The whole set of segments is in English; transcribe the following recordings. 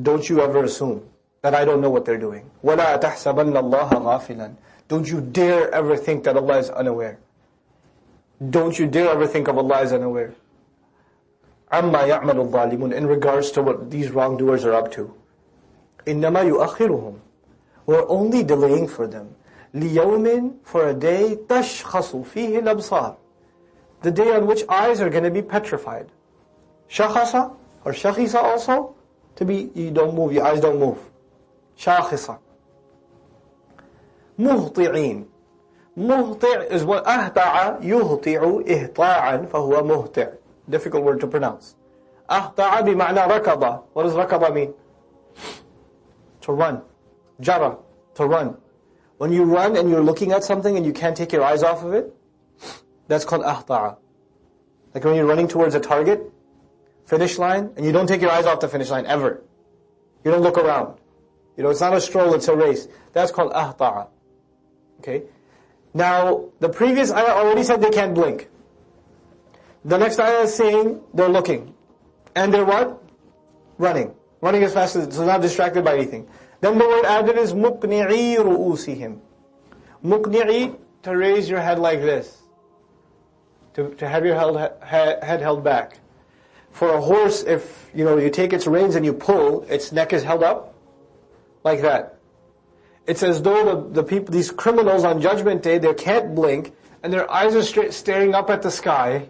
don't you ever assume that I don't know what they're doing. وَلَا تَحْسَبَنَّ اللَّهَ غَافِلًا. Don't you dare ever think that Allah is unaware. Don't you dare ever think of Allah as unaware. عَمَّا يَعْمَلُ الظَّالِمُونَ. In regards to what these wrongdoers are up to. إِنَّمَا يُؤَخِّرُهُمْ. We're only delaying for them. لِيَوْمٍ. For a day. تَشْخَصُ فِيهِ الْأَبْصَارِ. The day on which eyes are going to be petrified. شَخَصَ or شَخِصَ also. To be, you don't move, your eyes don't move. شَاخِصَ. مُهْطِعِينَ. مُهْطِع is what أهطع يهطع إهطاعا فهو مهطع. Difficult word to pronounce. أهطع بمعنى ركض. What does ركض mean? To run. جرى. To run. When you run and you're looking at something and you can't take your eyes off of it, that's called أهطع. Like when you're running towards a target, finish line, and you don't take your eyes off the finish line ever. You don't look around. It's not a stroll, it's a race. That's called أهطع. Okay? Now, the previous ayah already said they can't blink. The next ayah is saying they're looking. And they're what? Running. Running as fast as, so not distracted by anything. Then the word added is مُقْنِعِي رُؤُوسِهِمْ. مُقْنِعِي, to raise your head like this. To have your head held back. For a horse, if you take its reins and you pull, its neck is held up like that. It's as though the people, these criminals on Judgment Day, they can't blink, and their eyes are staring up at the sky,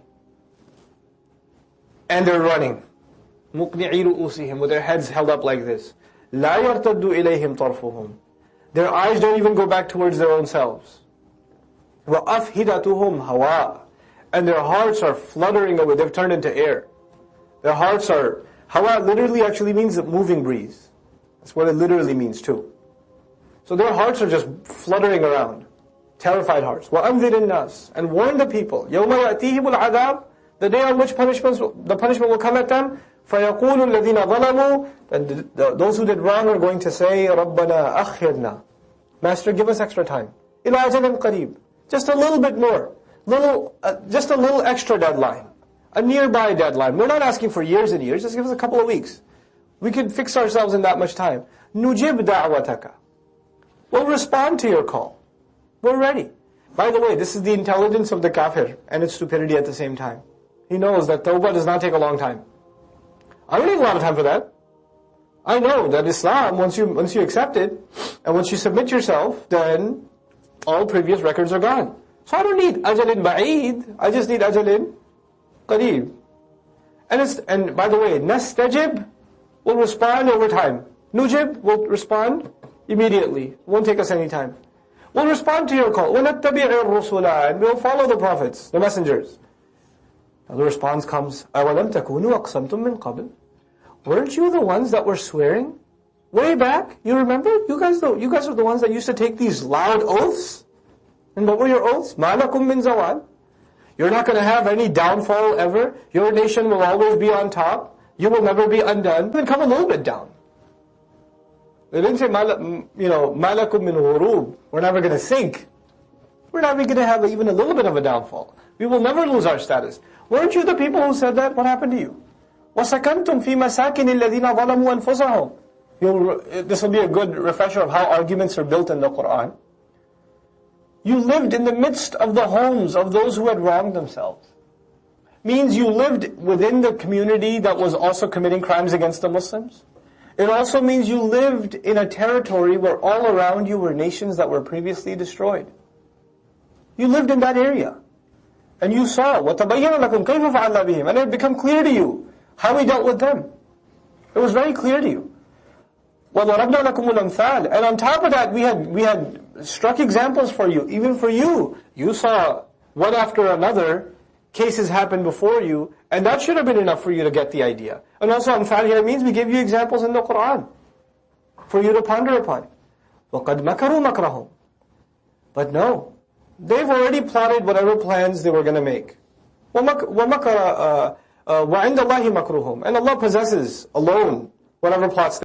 and they're running. مُقْنِعِي رُؤُوسِهِمْ, with their heads held up like this. لَا يَرْتَدُّ إِلَيْهِمْ طَرْفُهُمْ. Their eyes don't even go back towards their own selves. وَأَفْهِدَتُهُمْ هَوَاء. And their hearts are fluttering away, they've turned into air. Their hearts are, hawa literally actually means a moving breeze. That's what it literally means too. So their hearts are just fluttering around. Terrified hearts. وَأَنذِرِ النَّاسِ. And warn the people. يَوْمَ يَأْتِيهِمُ الْعَذَابِ. The day on which the punishment will come at them. فَيَقُولُ الَّذِينَ ظَلَمُوا. And those who did wrong are going to say, رَبَّنَا أَخِّرْنَا. Master, give us extra time. إِلَى أَجَلٍ قَرِيبٍ. Just a little bit more. Just a little extra deadline. A nearby deadline. We're not asking for years and years. Just give us a couple of weeks. We can fix ourselves in that much time. نُجِبْ دَعْوَتَكَ. We'll respond to your call. We're ready. By the way, this is the intelligence of the kafir and its stupidity at the same time. He knows that tawbah does not take a long time. I don't need a lot of time for that. I know that Islam, once you accept it, and once you submit yourself, then all previous records are gone. So I don't need ajalin ba'id. I just need ajalin qareeb. And by the way, nastajib will respond over time. Nujib will respond immediately. Won't take us any time. We'll respond to your call. وَنَتَّبِعِ الرُّسُلَ. And we'll follow the prophets, the messengers. Now the response comes, أَوَلَمْ تَكُونُوا أَقْسَمْتُم مِّن قَبْلِ. Weren't you the ones that were swearing? Way back, you remember? You guys are the ones that used to take these loud oaths. And what were your oaths? مَا لَكُم مِّن زَوَالٍ. You're not going to have any downfall ever. Your nation will always be on top. You will never be undone. Then come a little bit down. They didn't say, مَا لَكُم مِّن غُرُوبٍ. We're never going to sink. We're never going to have even a little bit of a downfall. We will never lose our status. Weren't you the people who said that? What happened to you? وَسَكَنْتُمْ فِي مَسَاكِنِ الَّذِينَ ظَلَمُوا أَنفُسَهُمْ. This will be a good refresher of how arguments are built in the Qur'an. You lived in the midst of the homes of those who had wronged themselves. Means you lived within the community that was also committing crimes against the Muslims. It also means you lived in a territory where all around you were nations that were previously destroyed. You lived in that area. And you saw, وَتَبَيَّنَ لَكُمْ كَيْفَ فَعَلْنَا بِهِمْ. And it became clear to you how we dealt with them. It was very clear to you. وَضَرَبْنَا لَكُمُ الْأَمْثَالِ. And on top of that, we had struck examples for you, even for you. You saw one after another cases happen before you, and that should have been enough for you to get the idea. And also, amthal here means we give you examples in the Qur'an for you to ponder upon. وَقَدْ مَكَرُوا مَكْرَهُمْ. But no, they've already plotted whatever plans they were going to make. وَعِنْدَ اللَّهِ مَكْرُهُمْ. And Allah possesses alone whatever plots